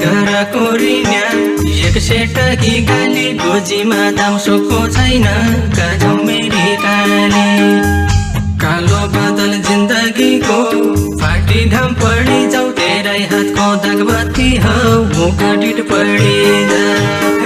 घर कोरिन्या एक सेटकी गाली गोजीमा दाउसोको छैन काजौ मेरी काली कालो बादल जिन्दगीको फाटी घाम पडी जाऊ तेरै हातको दागबत्ती हौ मुख डिट पडी जा